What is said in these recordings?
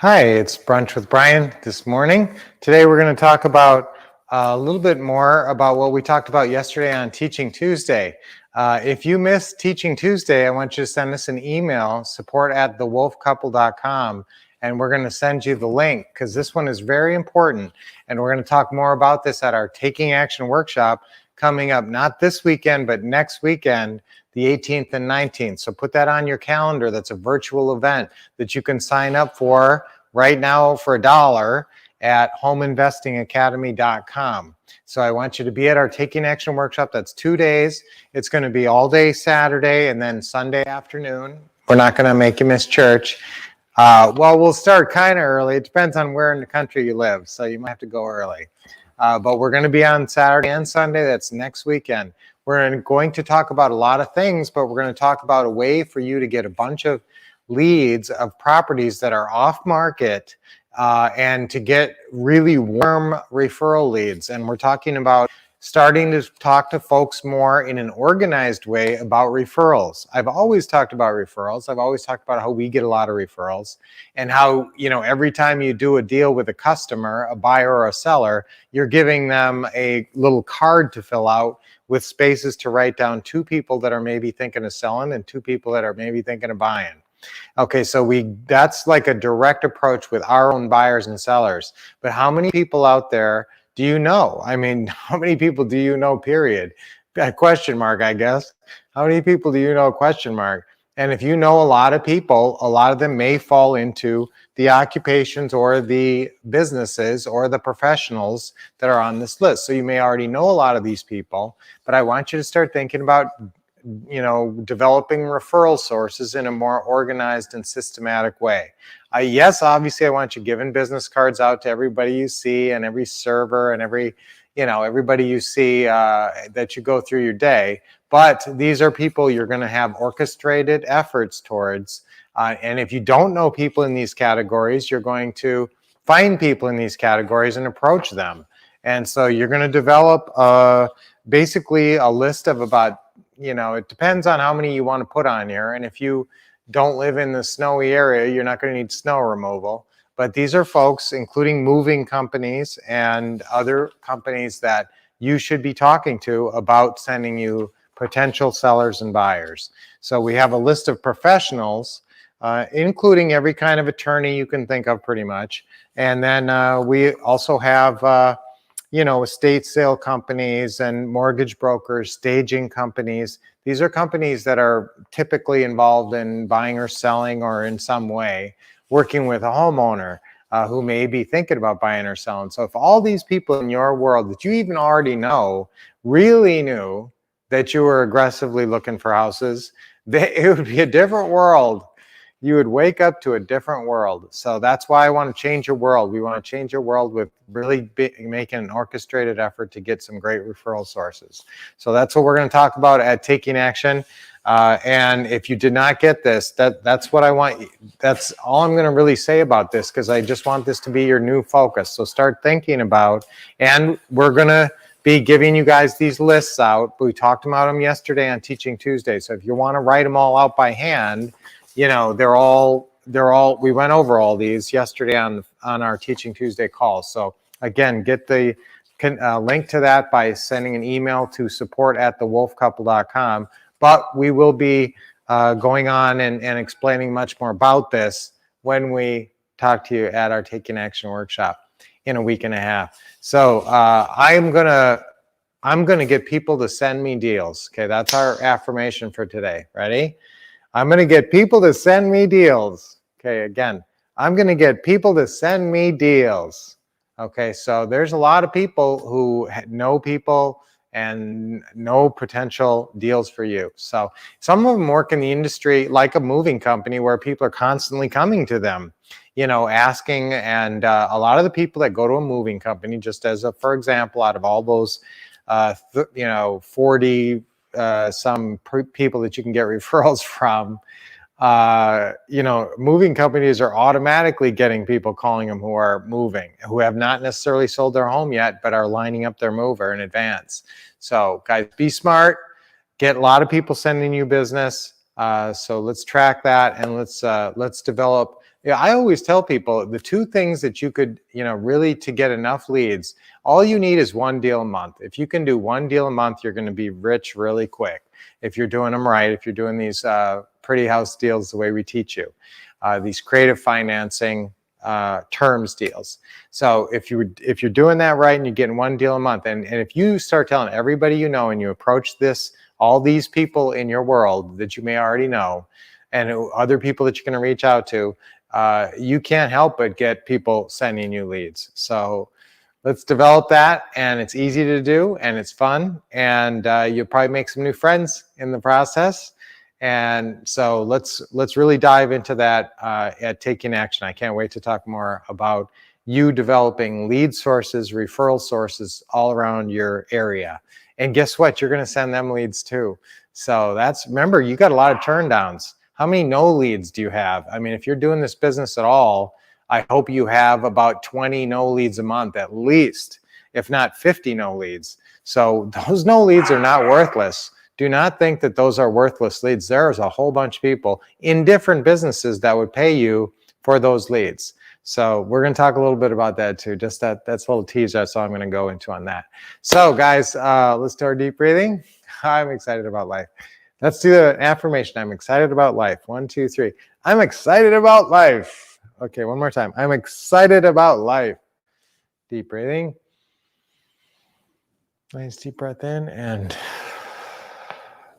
Hi, it's Brunch with Brian this morning. Today we're going to talk about a little bit more about what we talked about yesterday on Teaching Tuesday. If you missed Teaching Tuesday, I want you to send us an email, support@thewolffcouple.com, and we're going to send you the link because this one is very important. And we're going to talk more about this at our Taking Action workshop coming up, not this weekend, but next weekend, the 18th and 19th. So put that on your calendar. That's a virtual event that you can sign up for right now for $1 at homeinvestingacademy.com. So I want you to be at our Taking Action workshop. That's 2 days. It's going to be all day Saturday and then Sunday afternoon. We're not going to make you miss church. Well, we'll start kind of early. It depends on where in the country you live, so you might have to go early. But we're going to be on Saturday and Sunday. That's next weekend. We're going to talk about a lot of things, but we're going to talk about a way for you to get a bunch of leads of properties that are off market and to get really warm referral leads. And we're talking about starting to talk to folks more in an organized way about referrals. I've always talked about referrals. I've always talked about how we get a lot of referrals and how, every time you do a deal with a customer, a buyer or a seller, you're giving them a little card to fill out with spaces to write down 2 people that are maybe thinking of selling and 2 people that are maybe thinking of buying. Okay, so that's like a direct approach with our own buyers and sellers. But how many people out there do you know? I mean, how many people do you know, period? Question mark, I guess. How many people do you know, question mark? And if you know a lot of people, a lot of them may fall into the occupations or the businesses or the professionals that are on this list. So you may already know a lot of these people, but I want you to start thinking about developing referral sources in a more organized and systematic way. Yes, obviously I want you giving business cards out to everybody you see and every server and everybody you see that you go through your day. But these are people you're going to have orchestrated efforts towards. And if you don't know people in these categories, you're going to find people in these categories and approach them. And so you're going to develop basically a list of about, it depends on how many you want to put on here. And if you don't live in the snowy area, you're not going to need snow removal. But these are folks, including moving companies and other companies that you should be talking to about sending you potential sellers and buyers. So we have a list of professionals, including every kind of attorney you can think of pretty much. And then we also have estate sale companies and mortgage brokers, staging companies. These are companies that are typically involved in buying or selling or in some way working with a homeowner who may be thinking about buying or selling. So if all these people in your world that you even already know really knew that you were aggressively looking for houses, it would be a different world. You would wake up to a different world. So that's why I want to change your world. We want to change your world with really making an orchestrated effort to get some great referral sources. So that's what we're going to talk about at Taking Action. And if you did not get this, that's what I want. That's all I'm going to really say about this, because I just want this to be your new focus. So start thinking about, and we're going to be giving you guys these lists out. We talked about them yesterday on Teaching Tuesday. So if you want to write them all out by hand, they're all, we went over all these yesterday on our Teaching Tuesday call. So again, get the link to that by sending an email to support@thewolffcouple.com. But we will be going on and explaining much more about this when we talk to you at our Taking Action workshop in a week and a half. So I'm gonna get people to send me deals. Okay, that's our affirmation for today. Ready? I'm going to get people to send me deals. Okay, again, I'm going to get people to send me deals. Okay, so there's a lot of people who know people and know potential deals for you. So some of them work in the industry like a moving company where people are constantly coming to them, asking. And a lot of the people that go to a moving company, just as for example, out of all those, 40 some people that you can get referrals from, moving companies are automatically getting people calling them who are moving, who have not necessarily sold their home yet, but are lining up their mover in advance. So guys, be smart, get a lot of people sending you business, So let's track that, and let's develop. Yeah, I always tell people the two things that you could, really to get enough leads, all you need is one deal a month. If you can do one deal a month, you're going to be rich really quick. If you're doing them right, if you're doing these pretty house deals the way we teach you, these creative financing terms deals. So if you're doing that right and you're getting one deal a month, and if you start telling everybody you know, and you approach all these people in your world that you may already know, and other people that you're going to reach out to, you can't help but get people sending you leads. So let's develop that, and it's easy to do, and it's fun, and you'll probably make some new friends in the process. And so let's really dive into that at Taking Action. I can't wait to talk more about you developing lead sources, referral sources all around your area. And guess what? You're going to send them leads too. So remember, you got a lot of turndowns. How many no leads do you have? I mean, if you're doing this business at all, I hope you have about 20 no leads a month at least, if not 50 no leads. So those no leads are not worthless. Do not think that those are worthless leads. There's a whole bunch of people in different businesses that would pay you for those leads. So we're going to talk a little bit about that too. Just that's a little teaser, so I'm going to go into on that. So guys, let's do our deep breathing. I'm excited about life. Let's do an affirmation. I'm excited about life. 1, 2, 3. I'm excited about life. Okay, one more time. I'm excited about life. Deep breathing. Nice deep breath in and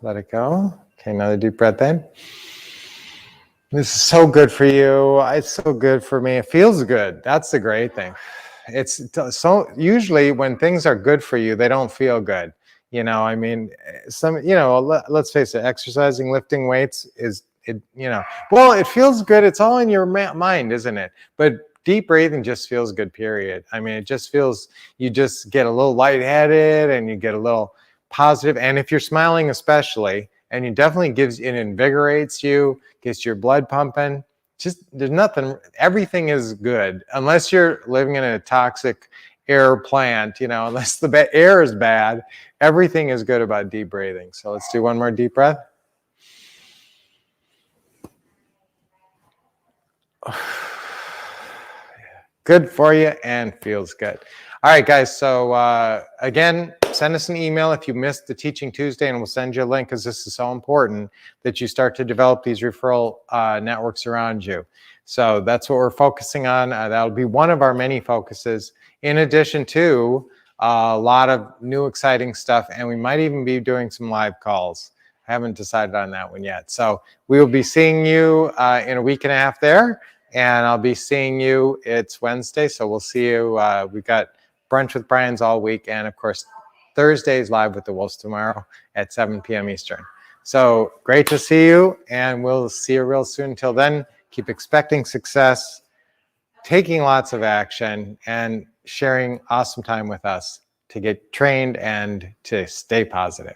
let it go. Okay, another deep breath in. This is so good for you. It's so good for me. It feels good. That's the great thing. It's so usually when things are good for you, they don't feel good. I mean, let's face it, exercising, lifting weights well, it feels good. It's all in your mind, isn't it? But deep breathing just feels good, period. I mean, it just feels, you just get a little lightheaded and you get a little positive. And if you're smiling, especially, and it definitely it invigorates you, gets your blood pumping. There's nothing, everything is good unless you're living in a toxic air plant, unless the air is bad, everything is good about deep breathing. So let's do one more deep breath. Good for you and feels good. All right, guys. So again, send us an email if you missed the Teaching Tuesday, and we'll send you a link because this is so important that you start to develop these referral networks around you. So that's what we're focusing on. That'll be one of our many focuses, in addition to a lot of new exciting stuff, and we might even be doing some live calls. I haven't decided on that one yet. So we will be seeing you in a week and a half there. And I'll be seeing you, it's Wednesday, so we'll see you. We've got Brunch with Brian's all week, and of course, Thursday's Live with the Wolffs tomorrow at 7 p.m. Eastern. So great to see you, and we'll see you real soon. Until then, keep expecting success, taking lots of action, and sharing awesome time with us to get trained and to stay positive.